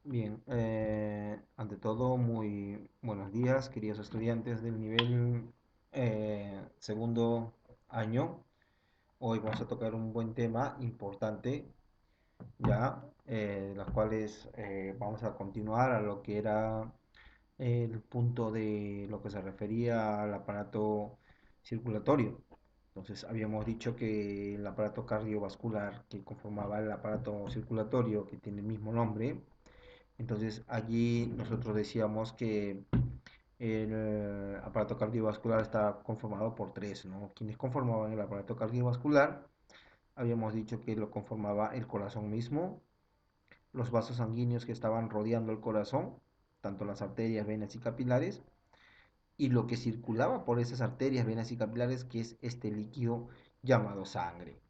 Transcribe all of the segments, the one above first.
Bien, ante todo, muy buenos días, queridos estudiantes del nivel segundo año. Hoy vamos a tocar un buen tema importante, ya, de las cuales vamos a continuar a lo que era el punto de lo que se refería al aparato circulatorio. Entonces, habíamos dicho que el aparato cardiovascular que conformaba el aparato circulatorio, que tiene el mismo nombre, entonces allí nosotros decíamos que el aparato cardiovascular está conformado por tres, ¿no? Quienes conformaban el aparato cardiovascular, habíamos dicho que lo conformaba el corazón mismo, los vasos sanguíneos que estaban rodeando el corazón, tanto las arterias, venas y capilares, y lo que circulaba por esas arterias, venas y capilares, que es este líquido llamado sangre.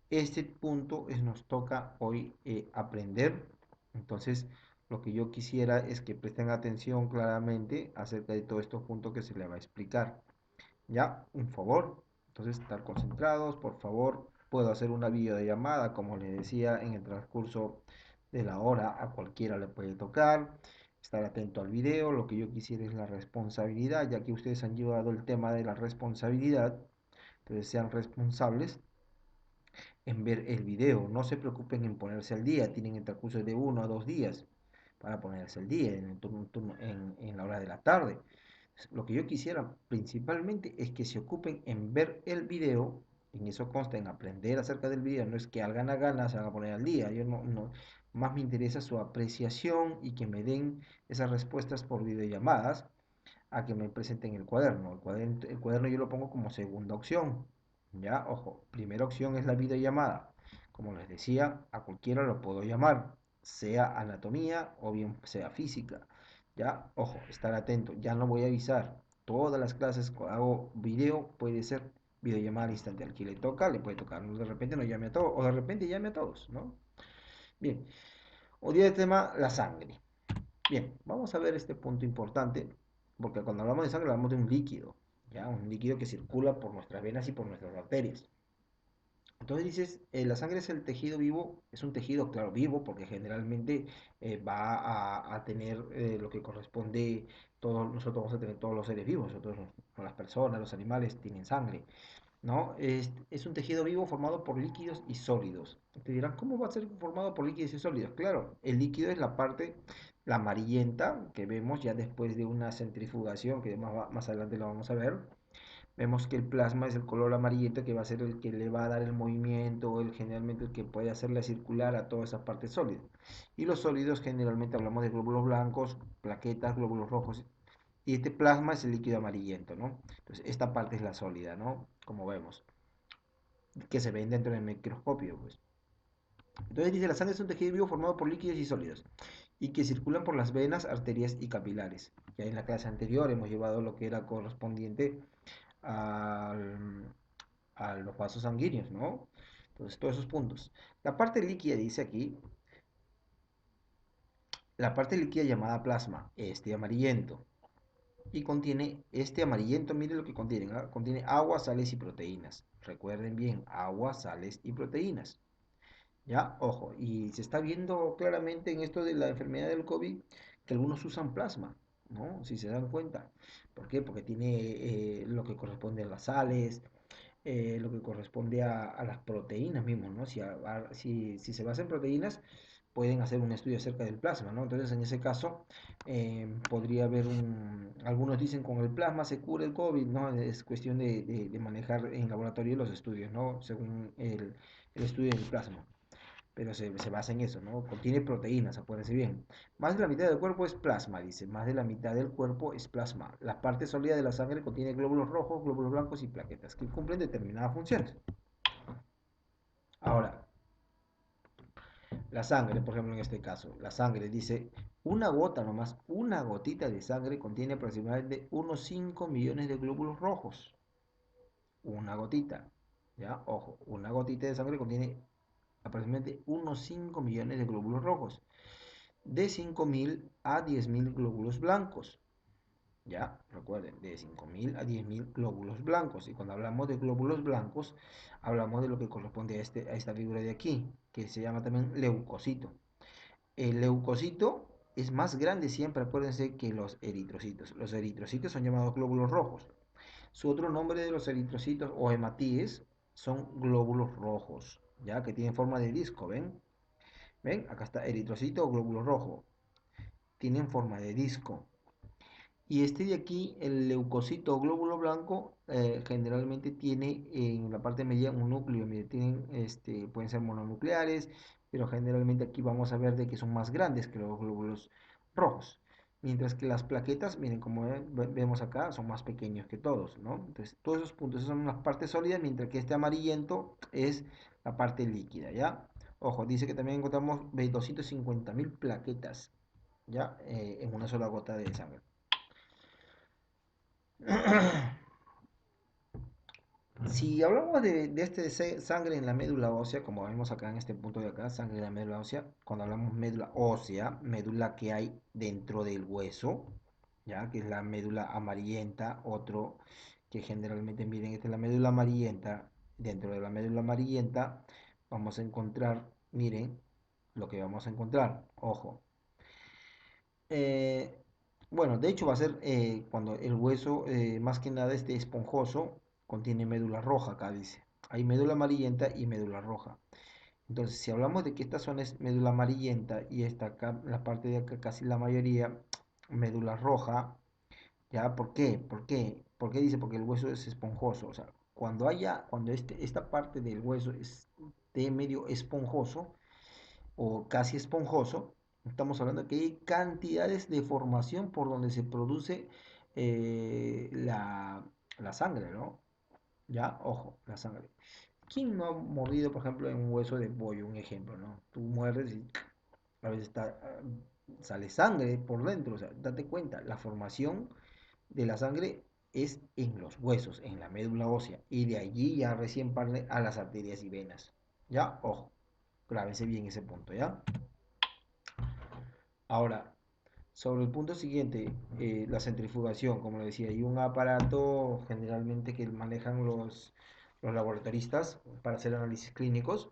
Este punto nos toca hoy aprender. Entonces, lo que yo quisiera es que presten atención claramente acerca de todos estos puntos que se le va a explicar. ¿Ya? Un favor. Entonces, estar concentrados, por favor. Puedo hacer una videollamada, como les decía, en el transcurso de la hora, a cualquiera le puede tocar. Estar atento al video. Lo que yo quisiera es la responsabilidad, ya que ustedes han llevado el tema de la responsabilidad. Entonces, sean responsables en ver el video. No se preocupen en ponerse al día, tienen el transcurso de 1 a 2 días para ponerse al día en, el en la hora de la tarde. Lo que yo quisiera principalmente es que se ocupen en ver el video, en eso consta en aprender acerca del video, no es que hagan a ganas, se van a poner al día, yo no, más me interesa su apreciación y que me den esas respuestas por videollamadas a que me presenten el cuaderno. El cuaderno yo lo pongo como segunda opción. Ya, ojo, primera opción es la videollamada. Como les decía, a cualquiera lo puedo llamar, sea anatomía o bien sea física. Ya, ojo, estar atento. Ya no voy a avisar. Todas las clases que hago video puede ser videollamada al instante. Al que le toca, le puede tocar. De repente no llame a todos, o de repente llame a todos, ¿no? Bien, hoy día el tema, la sangre. Bien, vamos a ver este punto importante, porque cuando hablamos de sangre hablamos de un líquido, ¿ya? Un líquido que circula por nuestras venas y por nuestras arterias. Entonces dices, la sangre es el tejido vivo, es un tejido, claro, vivo, porque generalmente va a tener lo que corresponde, todos, nosotros vamos a tener todos los seres vivos, nosotros, las personas, los animales tienen sangre, ¿no? Es un tejido vivo formado por líquidos y sólidos. Te dirán, ¿cómo va a ser formado por líquidos y sólidos? Claro, el líquido es la parte, la amarillenta, que vemos ya después de una centrifugación, que más adelante lo vamos a ver. Vemos que el plasma es el color amarillento que va a ser el que le va a dar el movimiento, generalmente el que puede hacerle circular a toda esa parte sólida. Y los sólidos generalmente hablamos de glóbulos blancos, plaquetas, glóbulos rojos, y este plasma es el líquido amarillento, ¿no? Entonces, esta parte es la sólida, ¿no? Como vemos, que se ven dentro del microscopio, pues. Entonces dice, la sangre es un tejido vivo formado por líquidos y sólidos y que circulan por las venas, arterias y capilares. Ya en la clase anterior hemos llevado lo que era correspondiente al, a los vasos sanguíneos, ¿no? Entonces, todos esos puntos. La parte líquida dice aquí, la parte líquida llamada plasma, este amarillento, y contiene este amarillento, mire lo que contiene, ¿no? Contiene agua, sales y proteínas. Recuerden bien, agua, sales y proteínas. Ya, ojo, y se está viendo claramente en esto de la enfermedad del COVID que algunos usan plasma, ¿no? Si se dan cuenta. ¿Por qué? Porque tiene lo que corresponde a las sales, lo que corresponde a las proteínas mismos, ¿no? Si se basa en proteínas, pueden hacer un estudio acerca del plasma, ¿no? Entonces, en ese caso, podría haber algunos dicen con el plasma se cura el COVID, ¿no? Es cuestión de manejar en laboratorio los estudios, ¿no? Según el estudio del plasma, pero se basa en eso, ¿no? Contiene proteínas, acuérdense bien. Más de la mitad del cuerpo es plasma, dice. Más de la mitad del cuerpo es plasma. La parte sólida de la sangre contiene glóbulos rojos, glóbulos blancos y plaquetas que cumplen determinadas funciones. Ahora, la sangre, por ejemplo, en este caso, la sangre dice, una gota nomás, una gotita de sangre contiene aproximadamente unos 5 millones de glóbulos rojos. Una gotita, ¿ya? Ojo, una gotita de sangre contiene aproximadamente unos 5 millones de glóbulos rojos. De 5.000 a 10.000 glóbulos blancos. Ya, recuerden, de 5.000 a 10.000 glóbulos blancos. Y cuando hablamos de glóbulos blancos, hablamos de lo que corresponde a esta figura de aquí, que se llama también leucocito. El leucocito es más grande siempre, acuérdense, que los eritrocitos. Los eritrocitos son llamados glóbulos rojos. Su otro nombre de los eritrocitos o hematíes son glóbulos rojos, ya que tienen forma de disco, ¿ven? ¿Ven? Acá está eritrocito o glóbulo rojo. Tienen forma de disco. Y este de aquí, el leucocito o glóbulo blanco, generalmente tiene en la parte media un núcleo. Mire, tienen, pueden ser mononucleares, pero generalmente aquí vamos a ver de que son más grandes que los glóbulos rojos. Mientras que las plaquetas, miren, como vemos acá, son más pequeños que todos, ¿no? Entonces, todos esos puntos son las partes sólidas, mientras que este amarillento es la parte líquida, ¿ya? Ojo, dice que también encontramos 250.000 plaquetas, ¿ya? En una sola gota de sangre. Si hablamos de este sangre en la médula ósea, como vemos acá en este punto de acá, sangre en la médula ósea, cuando hablamos médula ósea, médula que hay dentro del hueso, ya que es la médula amarillenta, otro que generalmente, miren, esta es la médula amarillenta, dentro de la médula amarillenta vamos a encontrar, miren, lo que vamos a encontrar, ojo, eh, bueno, de hecho va a ser cuando el hueso, más que nada, esté esponjoso, contiene médula roja, acá dice. Hay médula amarillenta y médula roja. Entonces, si hablamos de que esta zona es médula amarillenta y esta acá, la parte de acá, casi la mayoría, médula roja, ¿ya? ¿Por qué? ¿Por qué? ¿Por qué dice? Porque el hueso es esponjoso. O sea, cuando esta parte del hueso esté medio esponjoso, o casi esponjoso, estamos hablando que hay cantidades de formación por donde se produce la sangre, ¿no? Ya, ojo, la sangre. ¿Quién no ha mordido, por ejemplo, en un hueso de pollo? Un ejemplo, ¿no? Tú muerdes y a veces sale sangre por dentro, o sea, date cuenta, la formación de la sangre es en los huesos, en la médula ósea, y de allí ya recién parte a las arterias y venas. ¿Ya? Ojo, grábense bien ese punto, ¿ya? Ahora, sobre el punto siguiente, la centrifugación, como le decía, hay un aparato generalmente que manejan los laboratoristas para hacer análisis clínicos.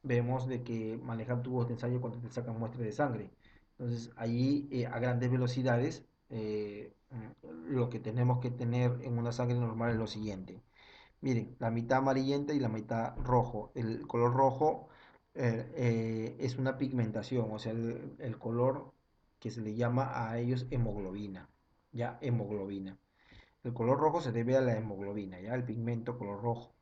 Vemos de que manejan tubos de ensayo cuando te sacan muestras de sangre. Entonces, allí a grandes velocidades, lo que tenemos que tener en una sangre normal es lo siguiente. Miren, la mitad amarillenta y la mitad rojo. El color rojo es una pigmentación, o sea, el color que se le llama a ellos hemoglobina, ya, hemoglobina. El color rojo se debe a la hemoglobina, ya, el pigmento color rojo.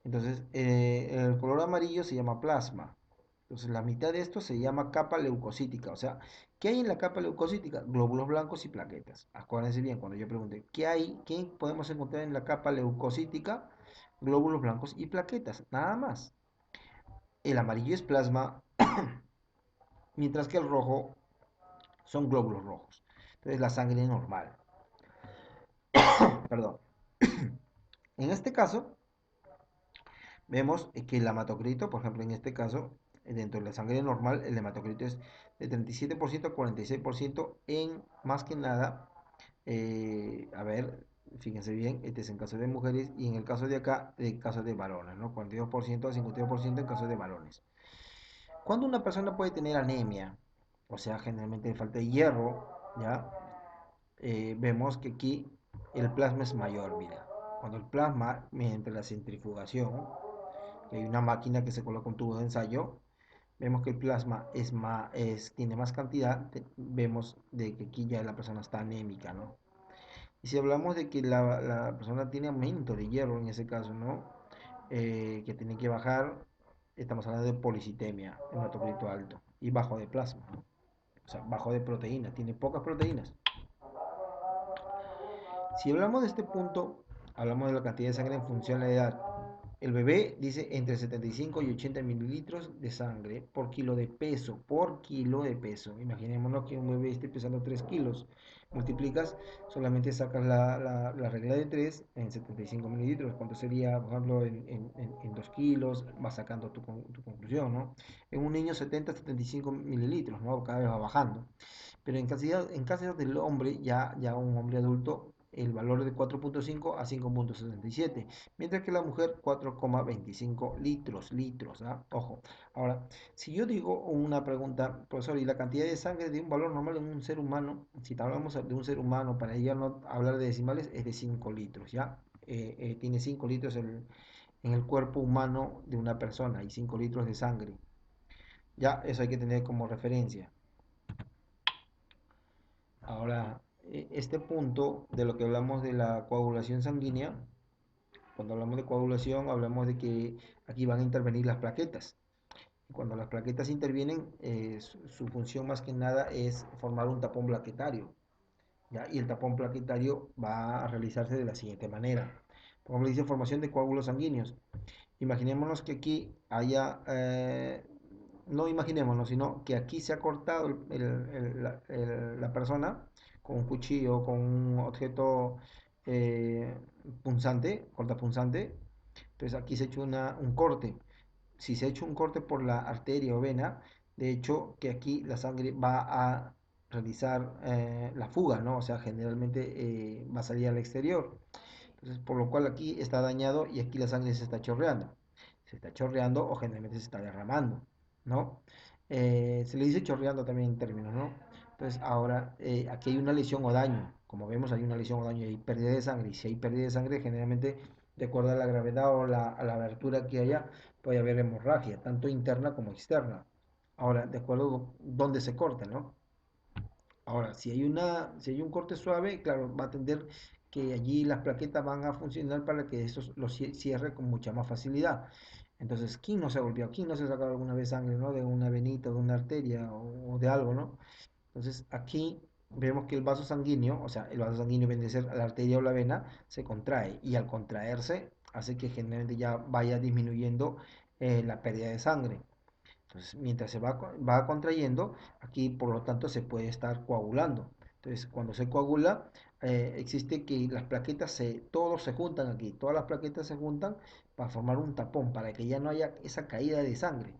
Entonces, el color amarillo se llama plasma. Entonces, la mitad de esto se llama capa leucocítica. O sea, ¿qué hay en la capa leucocítica? Glóbulos blancos y plaquetas. Acuérdense bien, cuando yo pregunte, ¿qué hay? ¿Qué podemos encontrar en la capa leucocítica? Glóbulos blancos y plaquetas, nada más. El amarillo es plasma, mientras que el rojo son glóbulos rojos. Entonces, la sangre normal. Perdón. En este caso, vemos que el hematocrito, por ejemplo, en este caso, dentro de la sangre normal, el hematocrito es de 37% a 46% en más que nada, a ver, fíjense bien, este es en caso de mujeres y en el caso de acá, en caso de varones, ¿no? 42% a 52% en caso de varones. ¿Cuándo una persona puede tener anemia? O sea, generalmente falta de hierro, ¿ya? Vemos que aquí el plasma es mayor, mira. Cuando el plasma, mediante la centrifugación, que hay una máquina que se coloca un tubo de ensayo, vemos que el plasma tiene más cantidad, vemos de que aquí ya la persona está anémica, ¿no? Y si hablamos de que la persona tiene aumento de hierro en ese caso, ¿no? Que tiene que bajar, estamos hablando de policitemia, hematocrito alto, y bajo de plasma, ¿no? O sea, bajo de proteínas, tiene pocas proteínas. Si hablamos de este punto, hablamos de la cantidad de sangre en función de la edad. El bebé dice entre 75 y 80 mililitros de sangre por kilo de peso, por kilo de peso. Imaginémonos que un bebé esté pesando 3 kilos. Multiplicas, solamente sacas la regla de 3 en 75 mililitros. ¿Cuánto sería, por ejemplo, en 2 kilos? Vas sacando tu conclusión, ¿no? En un niño 70-75 mililitros, ¿no? Cada vez va bajando. Pero en caso del hombre, ya un hombre adulto, el valor de 4,5 a 5,67, mientras que la mujer 4,25 litros, ¿ah? Ojo, ahora, si yo digo una pregunta, profesor, y la cantidad de sangre de un valor normal en un ser humano, si hablamos de un ser humano, para ya no hablar de decimales, es de 5 litros, ¿ya? Tiene 5 litros en el cuerpo humano de una persona y 5 litros de sangre. Ya, eso hay que tener como referencia. Ahora, este punto de lo que hablamos de la coagulación sanguínea, cuando hablamos de coagulación, hablamos de que aquí van a intervenir las plaquetas. Y cuando las plaquetas intervienen, su función más que nada es formar un tapón plaquetario. ¿Ya? Y el tapón plaquetario va a realizarse de la siguiente manera. Por ejemplo, dice formación de coágulos sanguíneos. Imaginémonos que aquí haya, no imaginémonos, sino que aquí se ha cortado la persona con un cuchillo, con un objeto eh, punzante, cortapunzante. Entonces aquí se ha hecho un corte. Si se ha hecho un corte por la arteria o vena, de hecho que aquí la sangre va a realizar la fuga, ¿no? O sea, generalmente va a salir al exterior. Entonces, por lo cual aquí está dañado y aquí la sangre se está chorreando. Se está chorreando o generalmente se está derramando, ¿no? Se le dice chorreando también en términos, ¿no? Entonces, ahora aquí hay una lesión o daño. Como vemos, hay una lesión o daño y hay pérdida de sangre. Y si hay pérdida de sangre, generalmente, de acuerdo a la gravedad o a la abertura que haya, puede haber hemorragia, tanto interna como externa. Ahora, de acuerdo a dónde se corta, ¿no? Ahora, si hay un corte suave, claro, va a tender que allí las plaquetas van a funcionar para que eso lo cierre con mucha más facilidad. Entonces, ¿quién no se golpeó? ¿Quién no se ha sacado alguna vez sangre, ¿no? De una venita, de una arteria o de algo, ¿no? Entonces, aquí vemos que el vaso sanguíneo, o sea, el vaso sanguíneo viene a ser la arteria o la vena, se contrae y al contraerse hace que generalmente ya vaya disminuyendo la pérdida de sangre. Entonces, mientras va contrayendo, aquí por lo tanto se puede estar coagulando. Entonces, cuando se coagula, existe que las plaquetas todos se juntan aquí, todas las plaquetas se juntan para formar un tapón, para que ya no haya esa caída de sangre.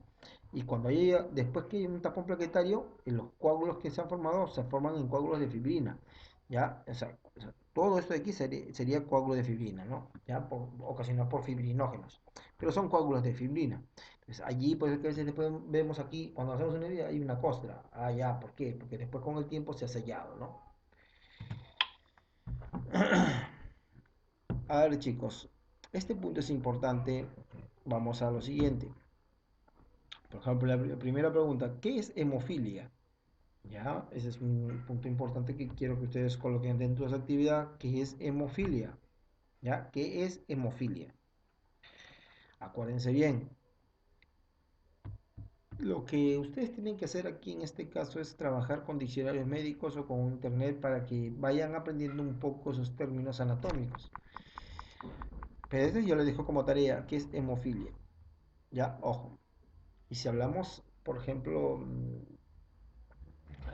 Y cuando después que hay un tapón plaquetario, los coágulos que se han formado se forman en coágulos de fibrina. ¿Ya? O sea, todo esto de aquí sería coágulo de fibrina, ¿no? ¿Ya? Ocasionado por fibrinógenos. Pero son coágulos de fibrina. Entonces, allí, pues, es que a veces después vemos aquí, cuando hacemos una herida, hay una costra. Ah, ya, ¿por qué? Porque después con el tiempo se ha sellado, ¿no? A ver, chicos, este punto es importante. Vamos a lo siguiente. Por ejemplo, la primera pregunta, ¿qué es hemofilia? Ya, ese es un punto importante que quiero que ustedes coloquen dentro de esa actividad, que es hemofilia. ¿Ya? ¿Qué es hemofilia? Acuérdense bien, lo que ustedes tienen que hacer aquí en este caso es trabajar con diccionarios médicos o con internet para que vayan aprendiendo un poco esos términos anatómicos. Pero este yo les dejo como tarea, ¿qué es hemofilia? Ya, ojo. Y si hablamos, por ejemplo,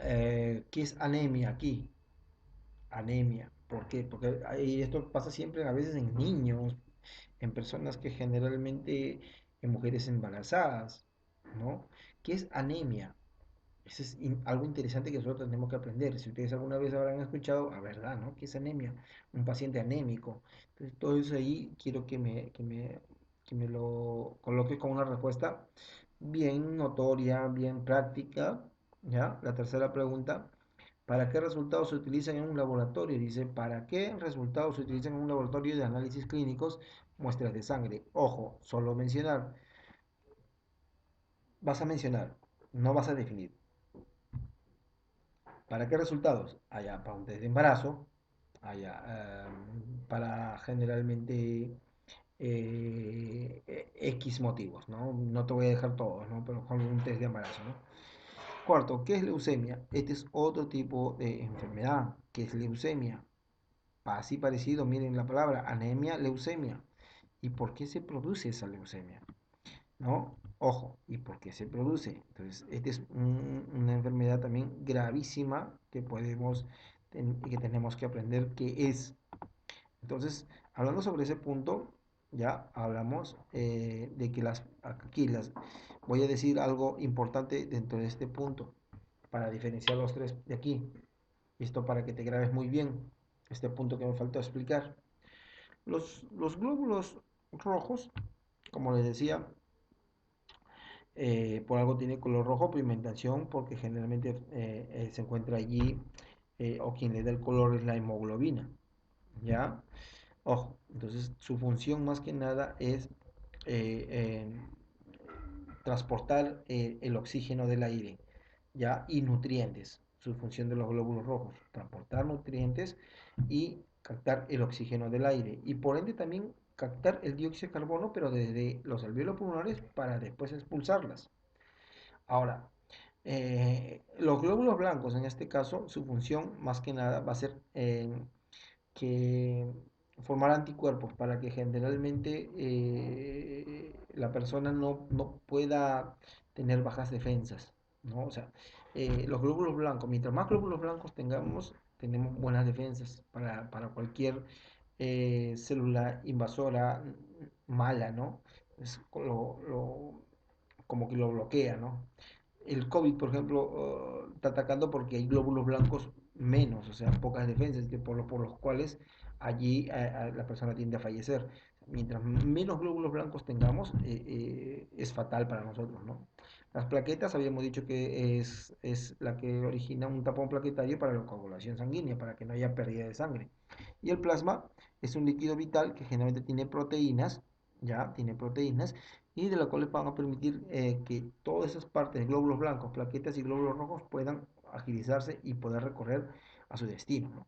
¿qué es anemia aquí? Anemia. ¿Por qué? Porque esto pasa siempre a veces en niños, en personas que generalmente, en mujeres embarazadas, ¿no? ¿Qué es anemia? Eso es algo interesante que nosotros tenemos que aprender. Si ustedes alguna vez habrán escuchado, a verdad, ¿no? ¿Qué es anemia? Un paciente anémico. Entonces, todo eso ahí quiero que me lo coloque con una respuesta bien notoria, bien práctica, ¿ya? La tercera pregunta, ¿para qué resultados se utilizan en un laboratorio? Dice, ¿para qué resultados se utilizan en un laboratorio de análisis clínicos muestras de sangre? Ojo, solo mencionar. Vas a mencionar, no vas a definir. ¿Para qué resultados? Allá para un test de embarazo, allá para generalmente X motivos, ¿no? No te voy a dejar todos, ¿no? Pero con un test de embarazo, ¿no? Cuarto, ¿qué es leucemia? Este es otro tipo de enfermedad. ¿Qué es leucemia? Así parecido, miren la palabra, anemia, leucemia. ¿Y por qué se produce esa leucemia? ¿No? Ojo, ¿y por qué se produce? Entonces, esta es una enfermedad también gravísima que tenemos que aprender qué es. Entonces, hablando sobre ese punto, ya hablamos de que voy a decir algo importante dentro de este punto para diferenciar los tres de aquí. Esto para que te grabes muy bien este punto que me faltó explicar. Los glóbulos rojos, como les decía, por algo tiene color rojo, pigmentación, porque generalmente se encuentra allí, o quien le da el color es la hemoglobina, ¿ya? Ojo, entonces su función más que nada es eh, transportar el oxígeno del aire, ¿ya? Y nutrientes. Su función de los glóbulos rojos, transportar nutrientes y captar el oxígeno del aire. Y por ende también captar el dióxido de carbono, pero desde los alvéolos pulmonares para después expulsarlas. Ahora, los glóbulos blancos, en este caso, su función más que nada va a ser que formar anticuerpos para que generalmente la persona no pueda tener bajas defensas, ¿no? O sea, los glóbulos blancos, mientras más glóbulos blancos tengamos, tenemos buenas defensas para cualquier célula invasora mala, ¿no? Es como que lo bloquea, ¿no? El COVID, por ejemplo, está atacando porque hay glóbulos blancos menos, o sea, pocas defensas, por los cuales allí la persona tiende a fallecer. Mientras menos glóbulos blancos tengamos, es fatal para nosotros, ¿no? Las plaquetas, habíamos dicho que es la que origina un tapón plaquetario para la coagulación sanguínea, para que no haya pérdida de sangre. Y el plasma es un líquido vital que generalmente tiene proteínas, ya, tiene proteínas, y de la cual les van a permitir que todas esas partes, glóbulos blancos, plaquetas y glóbulos rojos puedan agilizarse y poder recorrer a su destino, ¿no?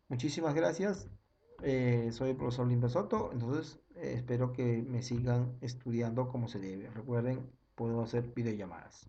Muchísimas gracias. Soy el profesor Limber Soto, entonces espero que me sigan estudiando como se debe. Recuerden, puedo hacer videollamadas.